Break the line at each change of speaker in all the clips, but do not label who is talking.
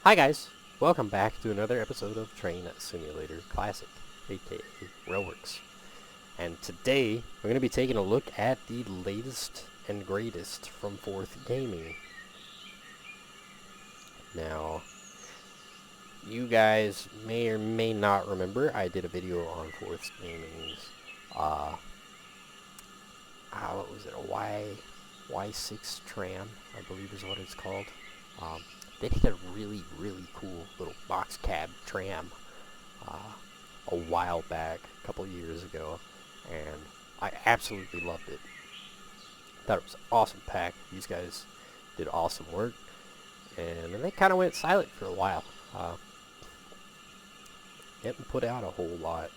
Hi guys, welcome back to another episode of Train Simulator Classic, aka Railworks. And today we're going to be taking a look at the latest and greatest from 4th Gaming. Now, you guys may or may not remember, I did a video on 4th Gaming's, what was it, a Y6 tram, I believe is what it's called. They did a really cool little box cab tram a while back, a couple years ago, and I absolutely loved it. Thought it was an awesome pack. These guys did awesome work, and then they kind of went silent for a while. Didn't put out a whole lot.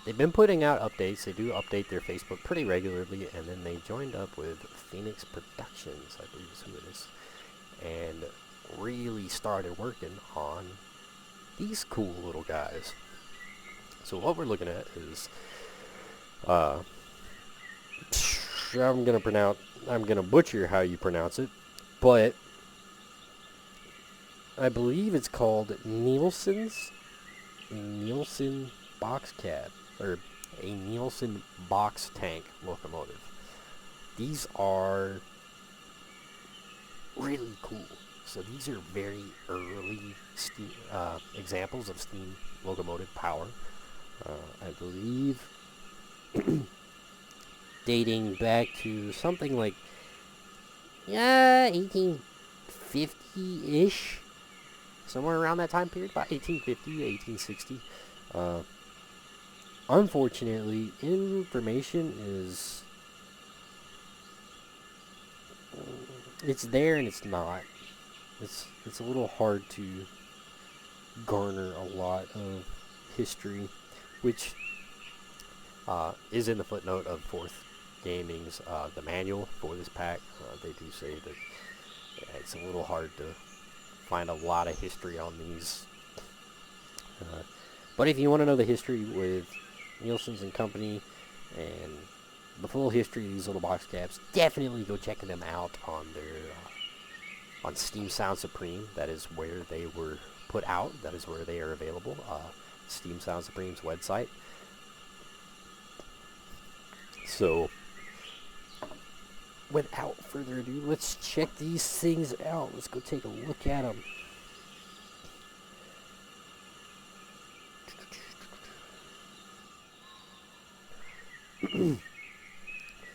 They've been putting out updates. They do update their Facebook pretty regularly, and then they joined up with Phoenix Productions, I believe is who it is, and really started working on these cool little guys. So what we're looking at is I'm gonna butcher how you pronounce it, but I believe it's called Neilson box cab, or a Neilson box tank locomotive. These are really cool. So these are very early steam, examples of steam locomotive power. I believe dating back to something like 1850-ish, somewhere around that time period, about 1850 to 1860. Unfortunately, information is it's there and it's not. It's a little hard to garner a lot of history, which is in the footnote of 4th Gaming's the manual for this pack. They do say that it's a little hard to find a lot of history on these. But if you want to know the history with Neilson's and Company and the full history of these little box cabs, definitely go check them out on their on Steam Sound Supreme. That is where they were put out. That is where they are available. Steam Sound Supreme's website. So, without further ado, let's check these things out. Let's go take a look at them.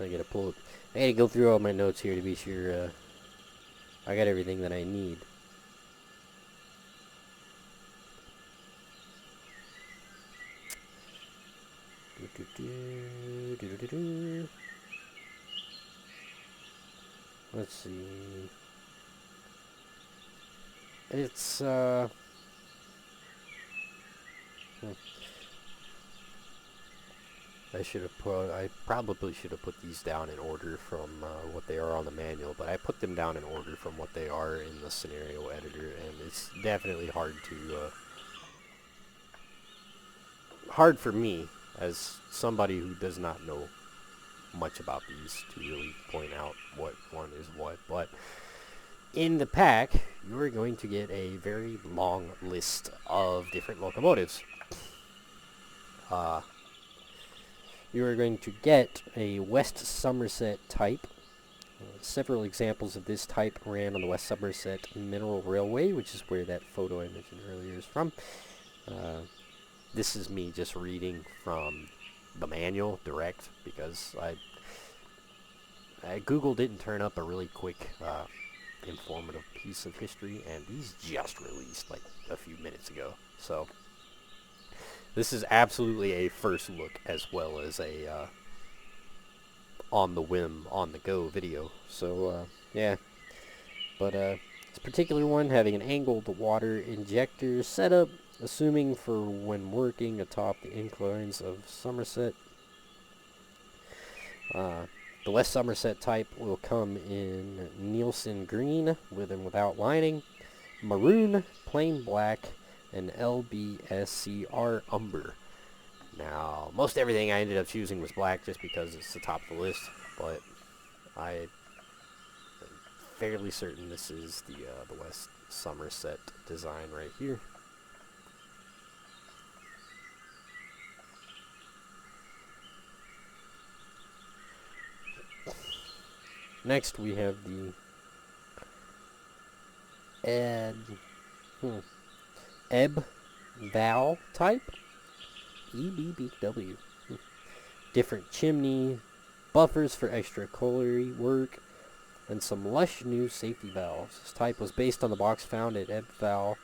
I gotta go through all my notes here to be sure I got everything that I need. Let's see. It's I probably should have put these down in order from what they are on the manual, but I put them down in order from what they are in the scenario editor, and it's definitely hard for me, as somebody who does not know much about these, to really point out what one is what. But in the pack, you're going to get a very long list of different locomotives. You are going to get a West Somerset type. Several examples of this type ran on the West Somerset Mineral Railway, which is where that photo I mentioned earlier is from. This is me just reading from the manual direct, because Google didn't turn up a really quick informative piece of history, and these just released like a few minutes ago. So this is absolutely a first look, as well as a on the whim, on the go video. So yeah, but this particular one having an angled water injector setup, assuming for when working atop the inclines of Somerset. The West Somerset type will come in Neilson green, with and without lining, maroon, plain black, and LBSCR umber. Now, most everything I ended up choosing was black just because it's the top of the list, but I fairly certain this is the West Somerset design right here. Next, we have the ebb valve type, EBBW. Different chimney, buffers for extra colliery work, and some lush new safety valves. This type was based on the box found at ebb valve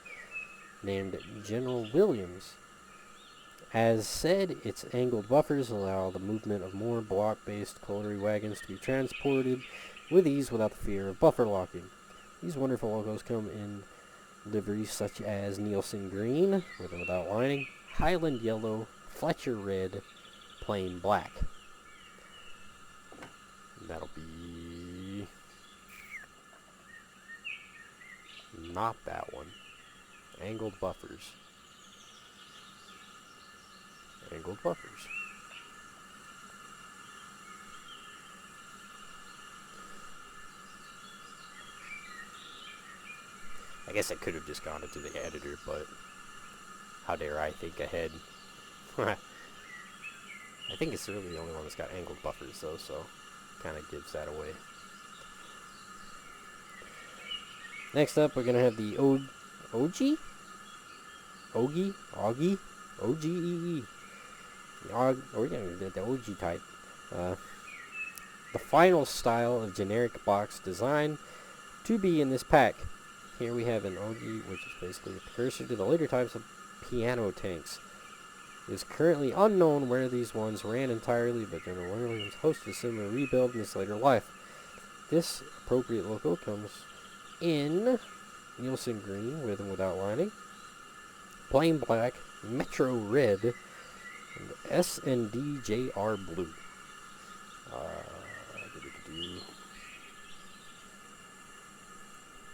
named General Williams. As said, its angled buffers allow the movement of more block-based colliery wagons to be transported with ease without the fear of buffer locking. These wonderful logos come in liveries such as Neilson green, with and without lining, Highland yellow, Fletcher red, plain black. That'll be not that one. Angled buffers. Angled buffers. I guess I could have just gone into the editor, but how dare I think ahead. I think it's really the only one that's got angled buffers though, so kind of gives that away. Next up, we're going to have the OGEE? We're going to the OG type. The final style of generic box design to be in this pack. Here we have an OGEE, which is basically a precursor to the later types of piano tanks. It is currently unknown where these ones ran entirely, but General Williams hosted a similar rebuild in its later life. This appropriate logo comes in Neilson green, with and without lining, plain black, Metro red, and S&D JR blue.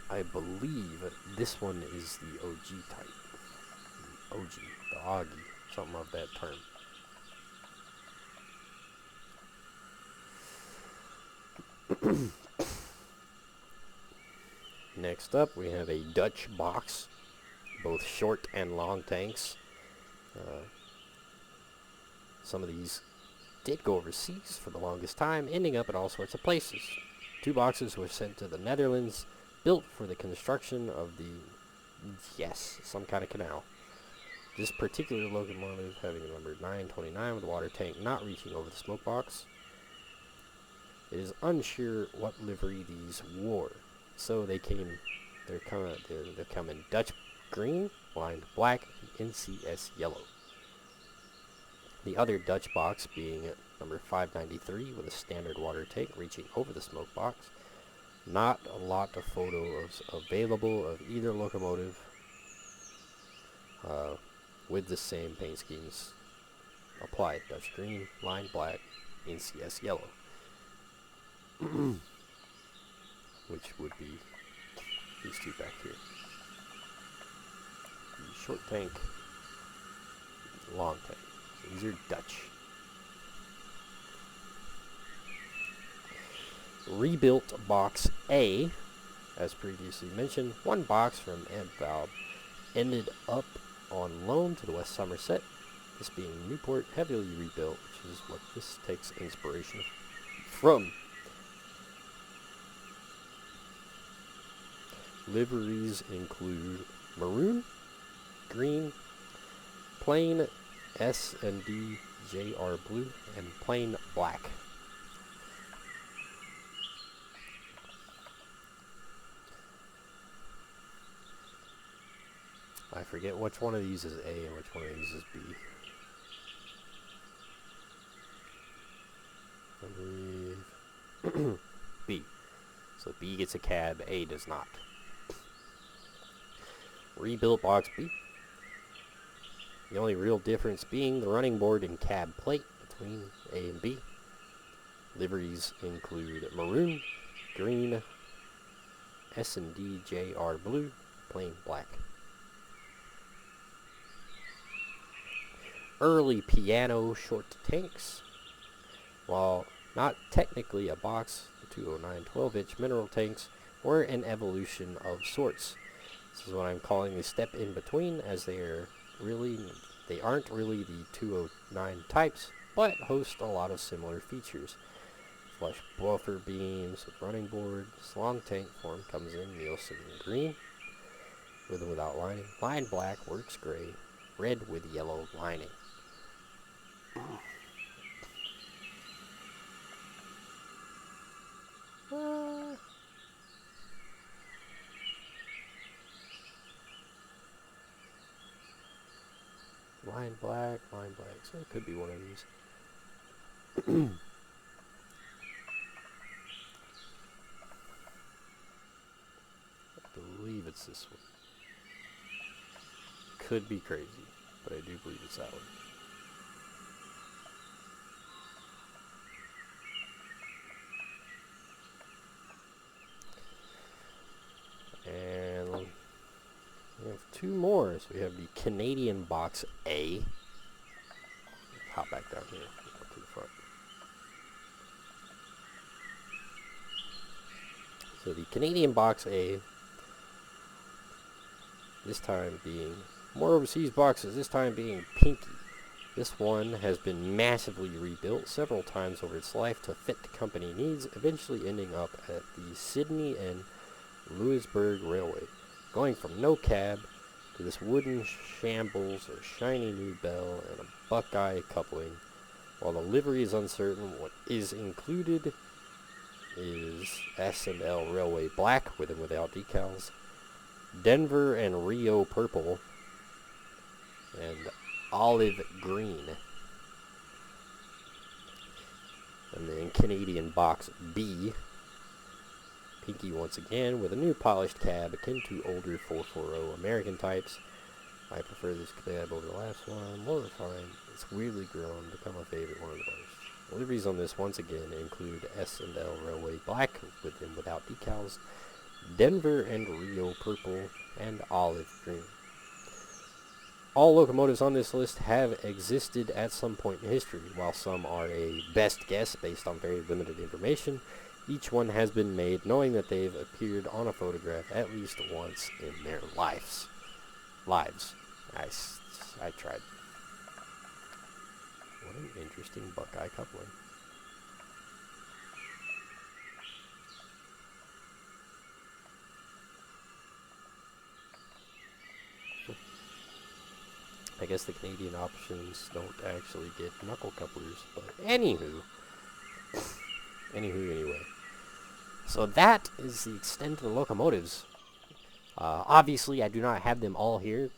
I believe this one is the OG type. The Augie, something of that term. Next up, we have a Dutch box, both short and long tanks. Some of these did go overseas for the longest time, ending up at all sorts of places. 2 boxes were sent to the Netherlands, built for the construction of some kind of canal. This particular locomotive having number 929 with the water tank not reaching over the smoke box. It is unsure what livery these wore, so they're coming Dutch green, lined black, NCS yellow. The other Dutch box being number 593 with a standard water tank reaching over the smoke box. Not a lot of photos available of either locomotive with the same paint schemes applied. Dutch green, line black, NCS yellow. Which would be these two back here. The short tank, long tank. So these are Dutch. Rebuilt box A, as previously mentioned, 1 box from ebb valve ended up on loan to the West Somerset, this being Newport, heavily rebuilt, which is what this takes inspiration from. Liveries include maroon, green, plain S&D JR blue, and plain black. I forget which one of these is A and which one of these is B. I believe B. So B gets a cab, A does not. Rebuilt box B. The only real difference being the running board and cab plate between A and B. Liveries include maroon, green, S&D JR blue, plain black. Early piano short tanks. While not technically a box, the 209 12-inch mineral tanks or an evolution of sorts. This is what I'm calling the step in between, as they aren't really the 209 types, but host a lot of similar features. Flush buffer beams with running board. This long tank form comes in Neilson green, with and without lining. Line black works gray, red with yellow lining. Line black, so it could be one of these. I believe it's this one. Could be crazy, but I do believe it's that one. And we have two more. So we have the Canadian Box A. Hop back down here. Go to the front. So the Canadian Box A, this time being more overseas boxes, this time being Pinky. This one has been massively rebuilt several times over its life to fit the company needs, eventually ending up at the Sydney and Louisburg Railway, going from no cab to this wooden shambles, a shiny new bell, and a Buckeye coupling. While the livery is uncertain, what is included is S&L Railway black with and without decals, Denver and Rio purple, and olive green. And then Canadian Box B, Pinky once again with a new polished cab akin to older 440 American types. I prefer this cab over the last one. More refined. It's weirdly grown to become a favorite one of the most. Liveries on this once again include S&L Railway black with and without decals, Denver and Rio purple, and olive green. All locomotives on this list have existed at some point in history. While some are a best guess based on very limited information, each one has been made knowing that they've appeared on a photograph at least once in their lives. I tried. What an interesting Buckeye coupling. I guess the Canadian options don't actually get knuckle couplers, but anyway. So that is the extent of the locomotives. Obviously, I do not have them all here.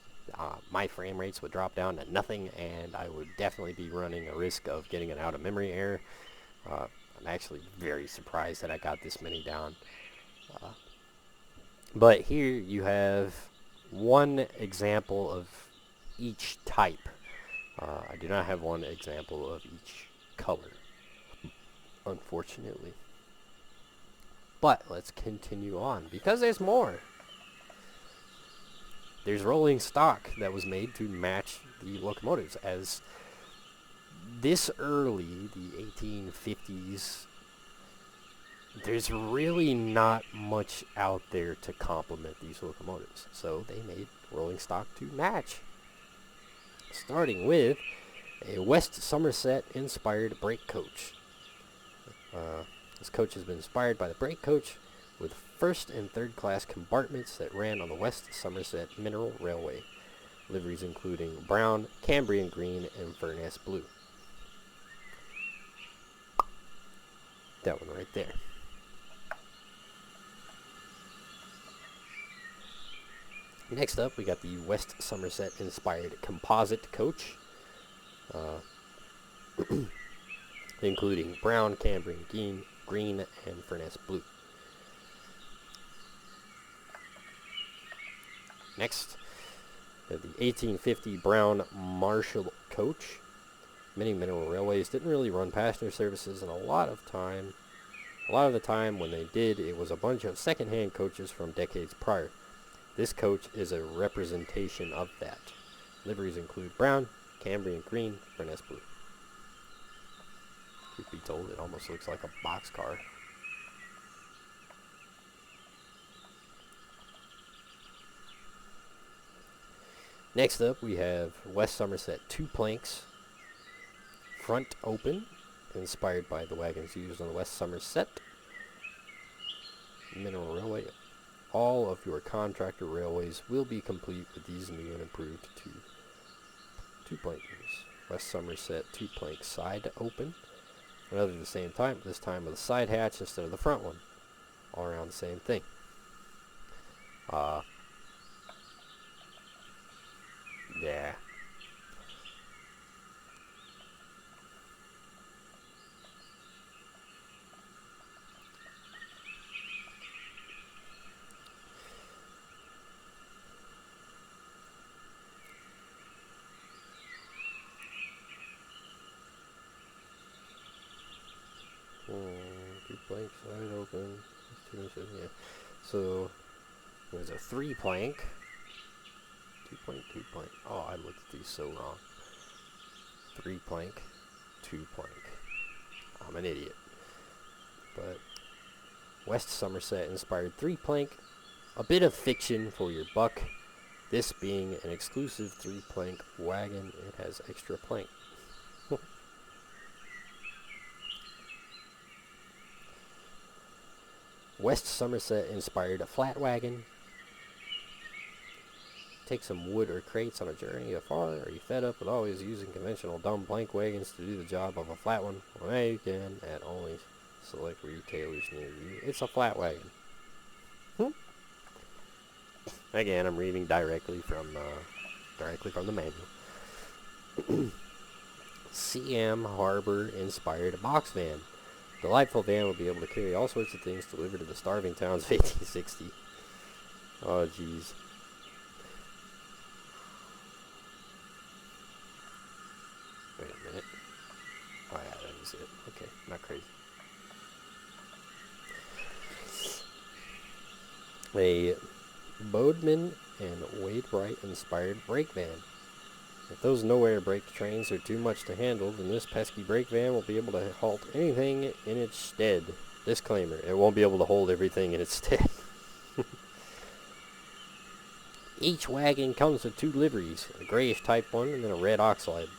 My frame rates would drop down to nothing, and I would definitely be running a risk of getting an out-of-memory error. I'm actually very surprised that I got this many down. But here you have one example of each type. I do not have one example of each color, unfortunately. But let's continue on, because there's more. There's rolling stock that was made to match the locomotives, as this early, the 1850s, there's really not much out there to complement these locomotives. So they made rolling stock to match. Starting with a West Somerset inspired brake coach. This coach has been inspired by the brake coach, with first and third class compartments that ran on the West Somerset Mineral Railway. Liveries including brown, Cambrian green, and Furness blue. That one right there. Next up, we got the West Somerset inspired composite coach, including brown, Cambrian green, and Furness blue. Next, the 1850 brown Marshall coach. Many mineral railways didn't really run passenger services, and a lot of the time when they did, it was a bunch of second-hand coaches from decades prior. This coach is a representation of that. Liveries include brown, Cambrian green, Furness blue. Truth be told, it almost looks like a boxcar. Next up, we have West Somerset 2 planks, front open, inspired by the wagons used on the West Somerset Mineral Railway. All of your contractor railways will be complete with these new and improved two plankers. West Somerset 2 plank side open. Another the same time, this time with a side hatch instead of the front one. All around the same thing. Yeah. Two planks side open. Yeah. So there's a 3 plank. 2 plank. Oh, I looked at these so wrong. 3 plank, 2 plank. I'm an idiot. But West Somerset inspired 3 plank. A bit of fiction for your buck. This being an exclusive 3 plank wagon, it has extra plank. West Somerset inspired a flat wagon. Take some wood or crates on a journey afar. Are you fed up with always using conventional dumb plank wagons to do the job of a flat one? Well, now you can at only select retailers near you. It's a flat wagon. Again, I'm reading directly from the manual. CM Harbor inspired box van. Delightful van will be able to carry all sorts of things delivered to the starving towns of 1860. Oh, jeez. Wait a minute. Oh, yeah, that is it. Okay, not crazy. A Bodeman and Wainwright inspired brake van. If those nowhere brake trains are too much to handle, then this pesky brake van will be able to halt anything in its stead. Disclaimer, it won't be able to hold everything in its stead. Each wagon comes with 2 liveries, a grayish type one and then a red oxide.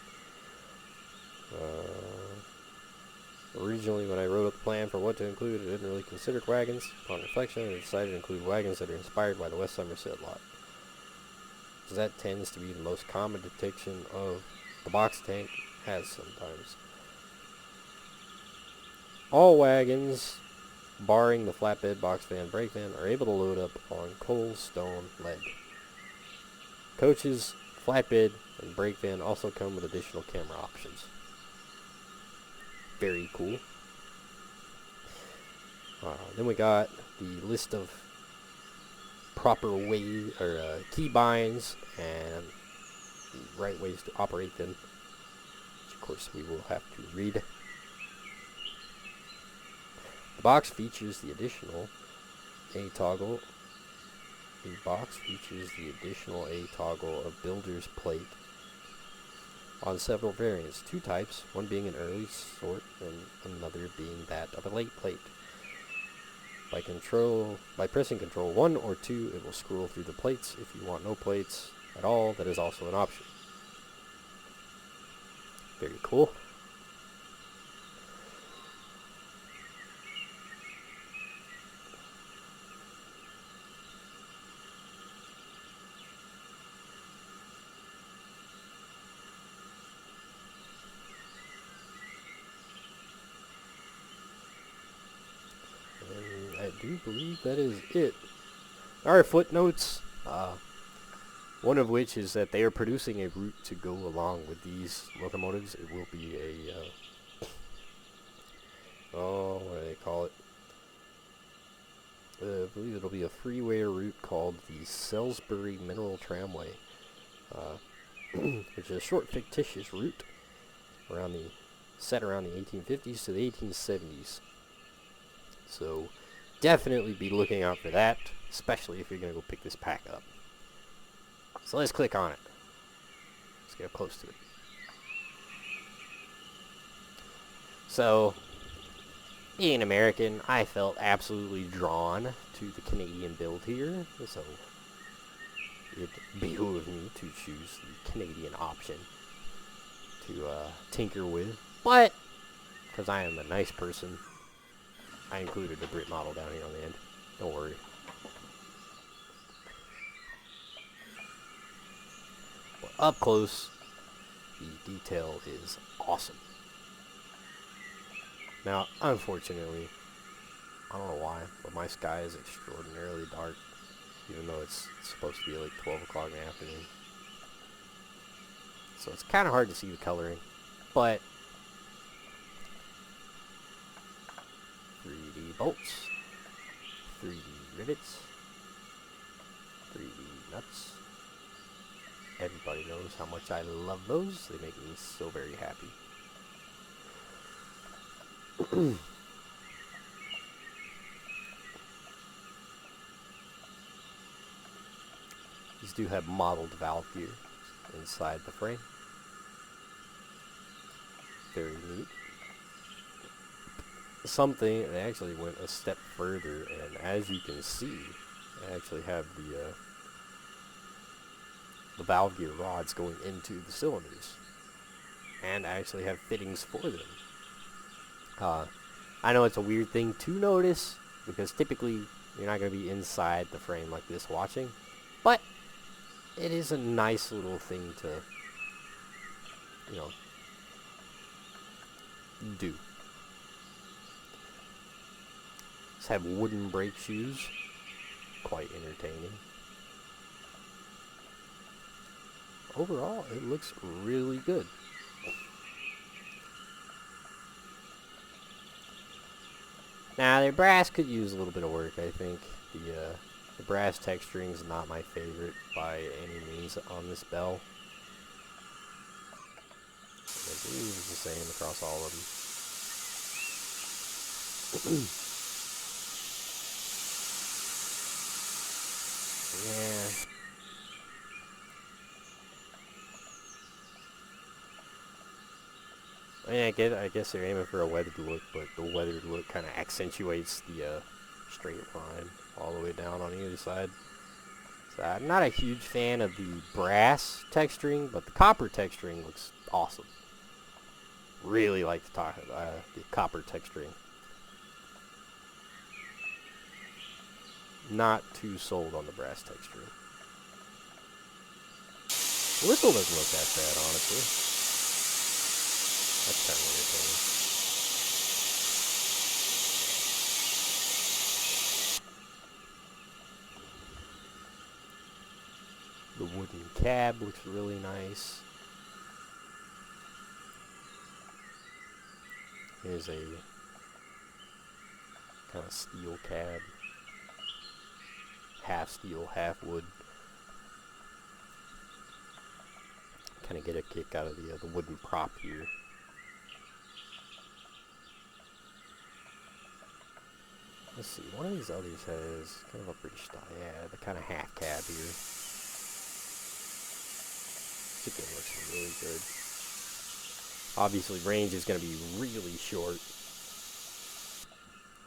Originally, when I wrote up the plan for what to include, I didn't really consider wagons. Upon reflection, I decided to include wagons that are inspired by the West Somerset lot, because that tends to be the most common depiction of the box tank has sometimes. All wagons, barring the flatbed, box van, brake van, are able to load up on coal, stone, lead. Coaches, flatbed, and brake van also come with additional camera options. Very cool. Then we got the list of proper way or key binds and the right ways to operate them, which of course we will have to read. The box features the additional A toggle. The box features the additional A toggle of builder's plate on several variants, 2 types, one being an early sort and another being that of a late plate. By pressing Control 1 or 2, it will scroll through the plates. If you want no plates at all, that is also an option. Very cool. I do believe that is it. Our footnotes, one of which is that they are producing a route to go along with these locomotives. It will be a, what do they call it? I believe it'll be a freeway route called the Salisbury Mineral Tramway, which is a short fictitious route set around the 1850s to the 1870s. So definitely be looking out for that, especially if you're going to go pick this pack up. So let's click on it. Let's get up close to it. So, being American, I felt absolutely drawn to the Canadian build here. So, it behooved me to choose the Canadian option to tinker with. But, because I am a nice person, I included the Brit model down here on the end. Don't worry. But up close, the detail is awesome. Now, unfortunately, I don't know why, but my sky is extraordinarily dark, even though it's supposed to be like 12 o'clock in the afternoon. So it's kind of hard to see the coloring, but 3D bolts, 3D rivets, 3D nuts. Everybody knows how much I love those. They make me so very happy. These do have modeled valve gear inside the frame. Very neat. Something, they actually went a step further, and as you can see, they actually have the valve gear rods going into the cylinders, and actually have fittings for them. I know it's a weird thing to notice, because typically you're not going to be inside the frame like this watching, but it is a nice little thing to, you know, do. Let's have wooden brake shoes. Quite entertaining. Overall, it looks really good. Now, the brass could use a little bit of work, I think. The brass texturing is not my favorite by any means on this bell. I believe it's the same across all of them. Yeah. I guess they're aiming for a weathered look, but the weathered look kind of accentuates the straight line all the way down on either side. So I'm not a huge fan of the brass texturing, but the copper texturing looks awesome. Really like the copper texturing. Not too sold on the brass texturing. The whistle doesn't look that bad, honestly. That's kind of entertaining. The wooden cab looks really nice. Here's a kind of steel cab. Half steel, half wood. Kind of get a kick out of the wooden prop here. Let's see, one of these others has kind of a British style. Yeah, the kind of half cab here. This again looks really good. Obviously, range is going to be really short.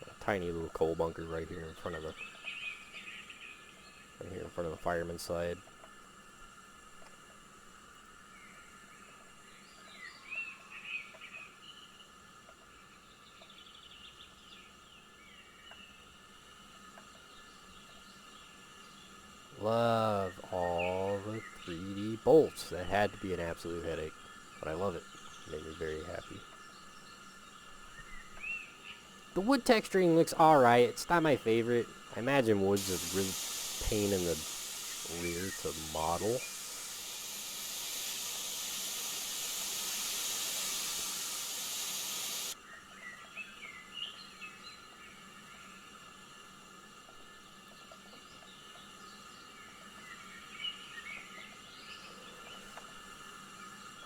A tiny little coal bunker right here in front of the fireman's side. Love all the 3D bolts. That had to be an absolute headache, but I love it. It made me very happy. The wood texturing looks alright. It's not my favorite. I imagine wood's a really pain in the rear to model.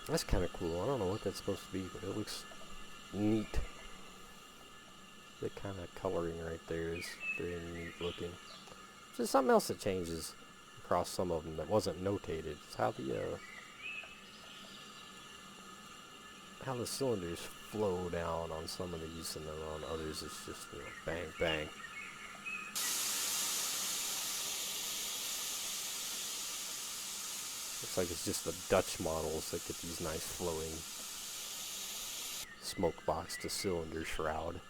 That's kind of cool. I don't know what that's supposed to be, but it looks neat. The kind of coloring right there is very neat looking. Just something else that changes across some of them that wasn't notated. It's how the cylinders flow down on some of these, and then on others it's just, you know, bang, bang. Looks like it's just the Dutch models that get these nice flowing smoke box to cylinder shroud.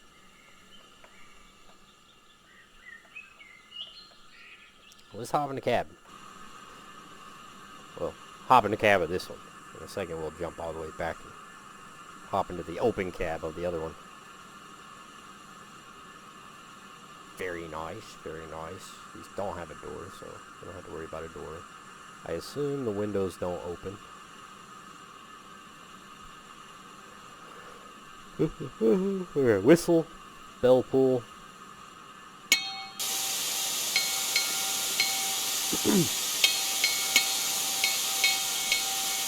Let's hop in the cab. Well, hop in the cab of this one. In a second we'll jump all the way back and hop into the open cab of the other one. Very nice, very nice. These don't have a door, so you don't have to worry about a door. I assume the windows don't open. We're at whistle, bell pull.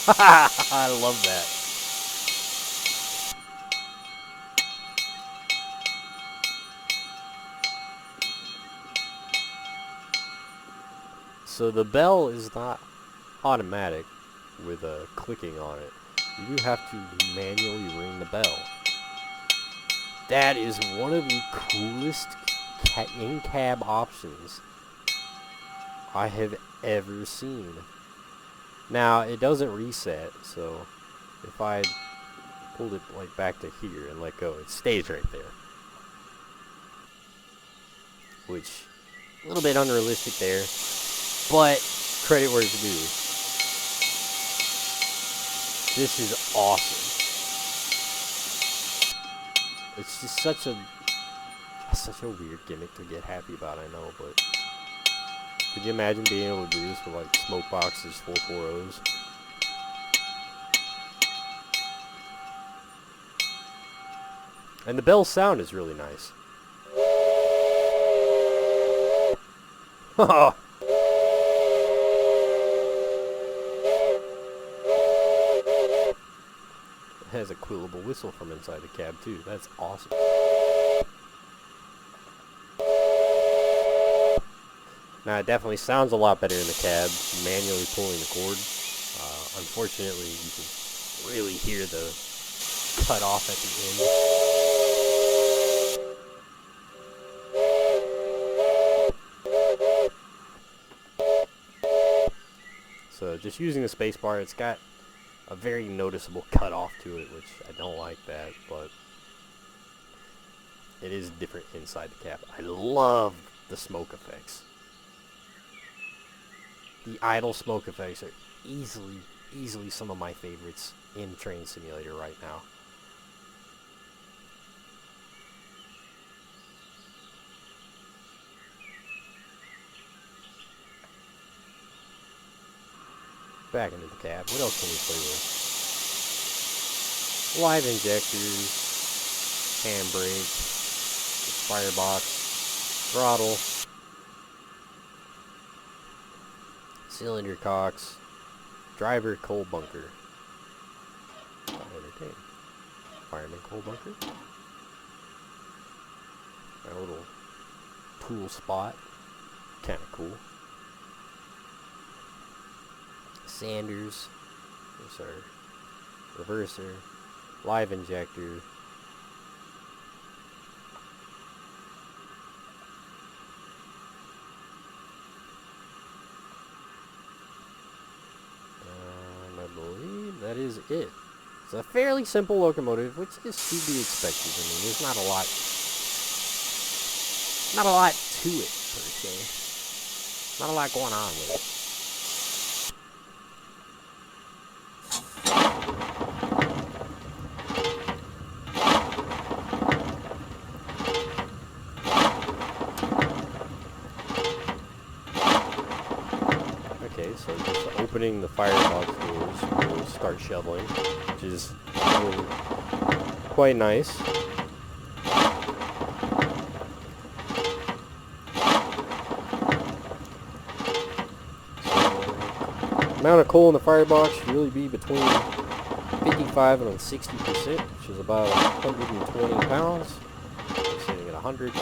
I love that. So the bell is not automatic with a clicking on it. You do have to manually ring the bell. That is one of the coolest in-cab options I have ever seen. Now, it doesn't reset, so if I pulled it like back to here and let go, it stays right there. Which, a little bit unrealistic there, but credit where it's due. This is awesome. It's just such a weird gimmick to get happy about, I know, but could you imagine being able to do this with like smoke boxes, 440s? And the bell sound is really nice. It has a quillable whistle from inside the cab too. That's awesome. Now it definitely sounds a lot better in the cab, manually pulling the cord. Unfortunately, you can really hear the cut off at the end. So just using the space bar, it's got a very noticeable cut off to it, which I don't like that, but it is different inside the cab. I love the smoke effects. The idle smoke effects are easily some of my favorites in Train Simulator right now. Back into the cab. What else can we play with? Live injectors, handbrake, firebox, throttle, cylinder cocks, driver coal bunker. Entertaining. Fireman coal bunker. A little tool spot. Kind of cool. Sanders. There's our reverser. Live injector. I believe that is it. It's a fairly simple locomotive, which is to be expected. I mean, there's not a lot to it, per se. Not a lot going on with it. Okay, so just opening the firebox doors will start shoveling, which is really quite nice. So, amount of coal in the firebox should really be between 55 and 60%, which is about 120 pounds. I'm sitting at 100.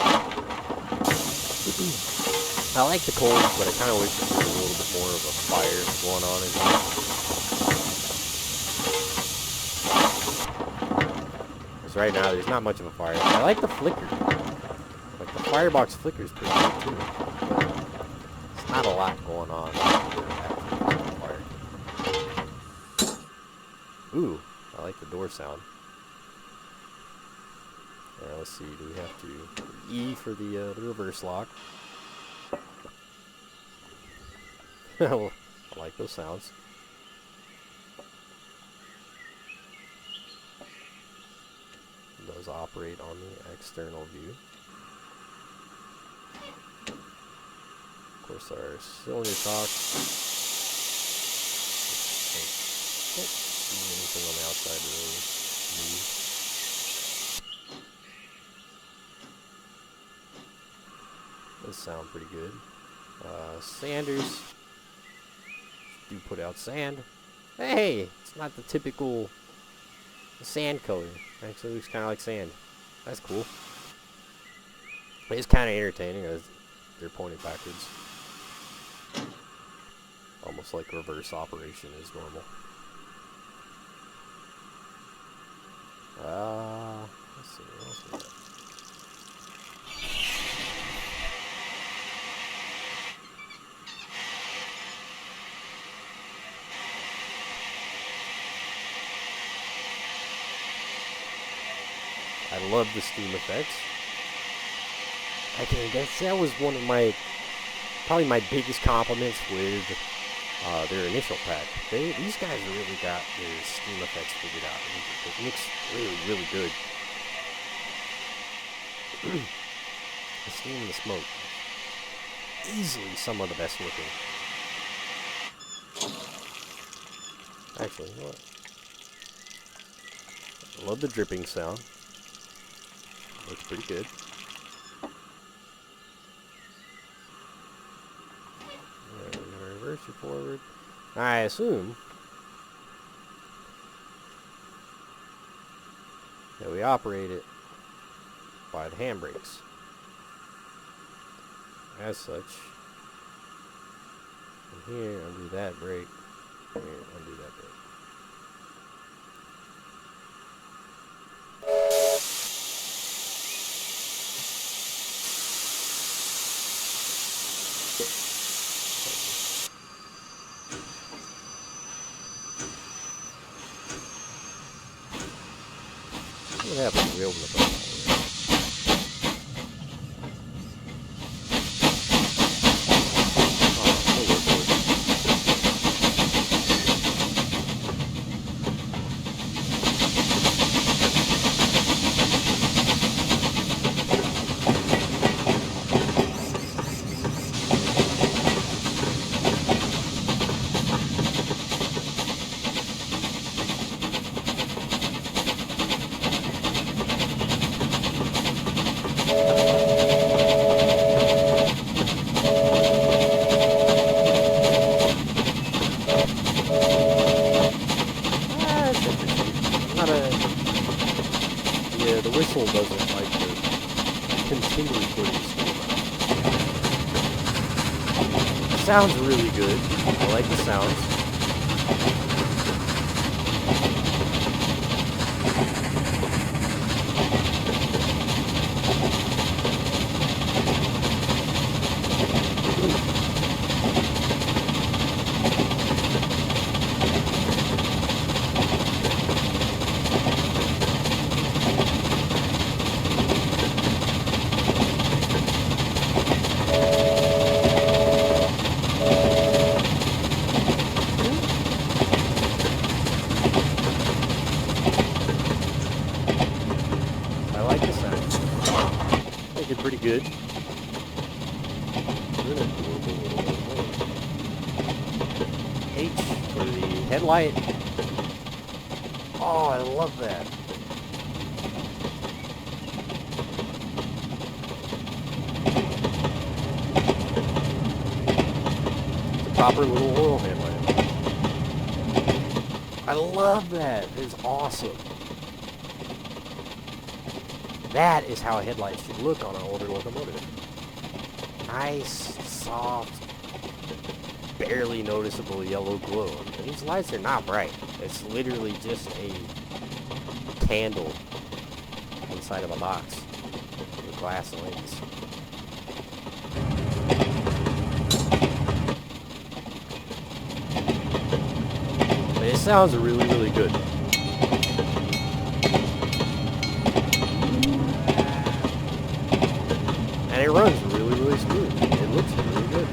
I like the coal, but I kind of wish there was a little bit more of a fire going on in here. Because right now, there's not much of a fire. I like the flicker. Like, the firebox flicker is pretty good, too. But it's not a lot going on after the fire. Ooh, I like the door sound. Let's see, do we have to E for the reverse lock? I like those sounds. It does operate on the external view. Of course, our cylinder cock. Can't see anything on the outside really move. Does sound pretty good. Sanders do put out sand. Hey, it's not the typical sand color. Actually, it looks kind of like sand. That's cool. It's kind of entertaining as they're pointed backwards. Almost like reverse operation is normal. Let's see, what else we got? I love the steam effects. That was one of probably my biggest compliments with their initial pack. These guys really got their steam effects figured out. It looks really, really good. The steam and the smoke. Easily some of the best looking. Actually, you know what? I love the dripping sound. Looks pretty good. Alright, we're gonna reverse it forward. I assume that we operate it by the handbrakes. As such, from here, undo that brake. Here, undo that brake. What happens when we open the button? The whistle doesn't like to continually putting steam out. It sounds really good. I like the sounds. Pretty good. H for the headlight. Oh, I love that. It's a proper little oil headlight. I love that. It's awesome. That is how a headlight should look on an older locomotive. Nice, soft, barely noticeable yellow glow. And these lights are not bright. It's literally just a candle inside of a box with glass lens. But it sounds really, really good. it runs really, really smooth. It looks really good.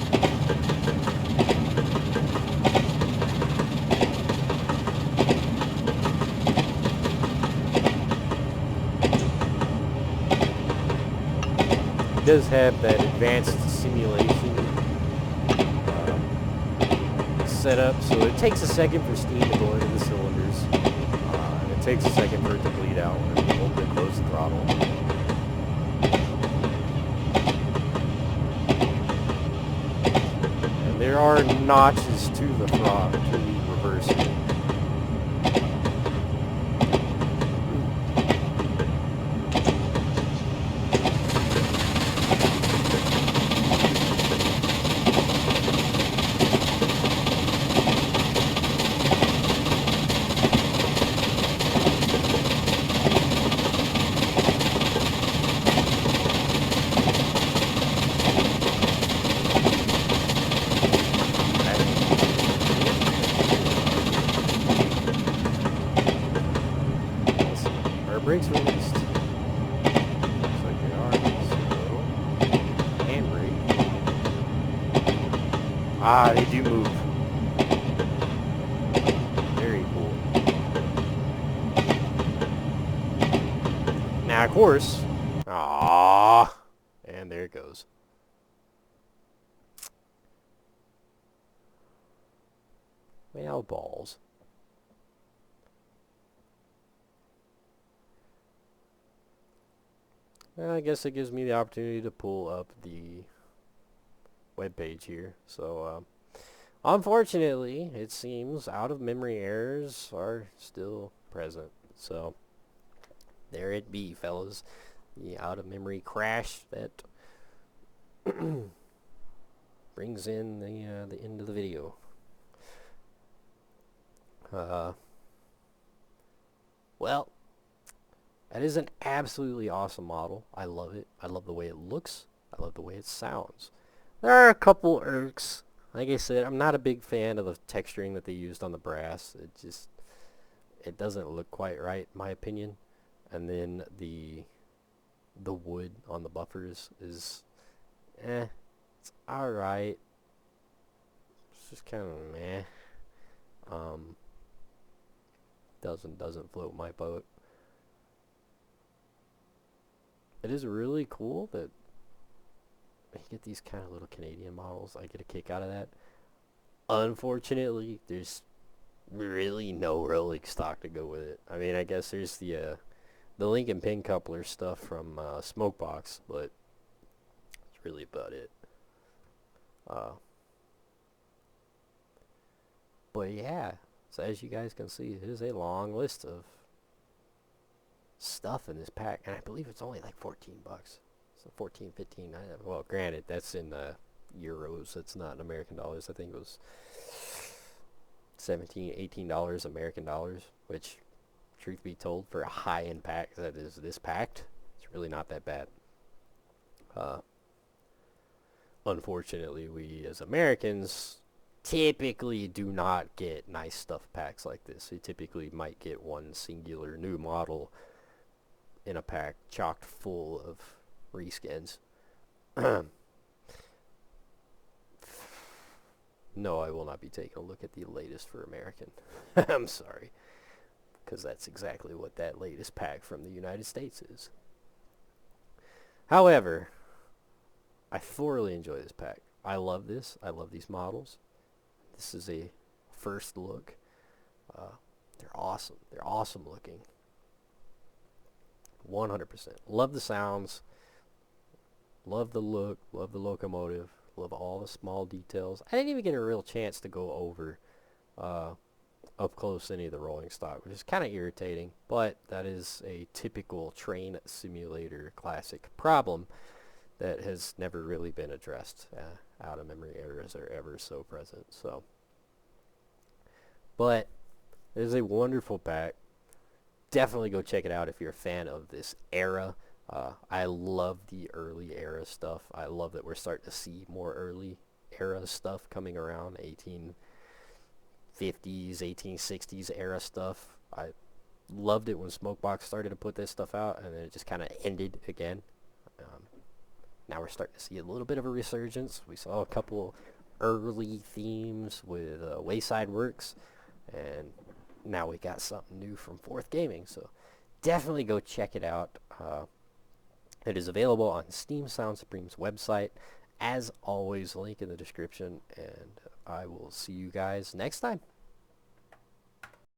It does have that advanced simulation setup, so it takes a second for steam to go into the cylinders, and it takes a second for it to bleed out when you open and close the throttle. And there are notches to the throttle, to the reverser. Brakes released. Looks like they are. So, handbrake. Ah, they do move. Very cool. Now, of course. Ah, and there it goes. Well, balls. Well, I guess it gives me the opportunity to pull up the web page here. So, unfortunately, it seems out-of-memory errors are still present. So, there it be, fellas. The out-of-memory crash that brings in the end of the video. Well, that is an absolutely awesome model. I love it. I love the way it looks. I love the way it sounds. There are a couple irks. Like I said, I'm not a big fan of the texturing that they used on the brass. It doesn't look quite right, in my opinion. And then the wood on the buffers is, it's alright. It's just kind of meh. Doesn't float my boat. It is really cool that you get these kind of little Canadian models. I get a kick out of that. Unfortunately, there's really no rolling stock to go with it. I mean, I guess there's the Lincoln pin coupler stuff from Smokebox, but that's really about it. But yeah, so as you guys can see, it is a long list of stuff in this pack, and I believe it's only like $14. So 14, 15. Well, granted, that's in euros. It's not in American dollars. I think it was $17, $18 American dollars, which, truth be told, for a high-end pack that is this packed, it's really not that bad. Unfortunately, we as Americans typically do not get nice stuff packs like this. We typically might get one singular new model in a pack chocked full of reskins. No, I will not be taking a look at the latest for American. I'm sorry, because that's exactly what that latest pack from the United States is. However, I thoroughly enjoy this pack. I love this. I love these models. This is a first look. They're awesome. They're awesome looking. 100%. Love the sounds. Love the look. Love the locomotive. Love all the small details. I didn't even get a real chance to go over up close any of the rolling stock, which is kind of irritating, but that is a typical train simulator classic problem that has never really been addressed. Out of memory errors are ever so present. So, but it is a wonderful pack. Definitely go check it out if you're a fan of this era. I love the early era stuff. I love that we're starting to see more early era stuff coming around. 1850s, 1860s era stuff. I loved it when Smokebox started to put this stuff out, and then it just kind of ended again. now we're starting to see a little bit of a resurgence. We saw a couple early themes with Wayside Works, and now we got something new from 4th Gaming. So definitely go check it out. It is available on Steam Sound Supreme's website. As always, link in the description, and I will see you guys next time.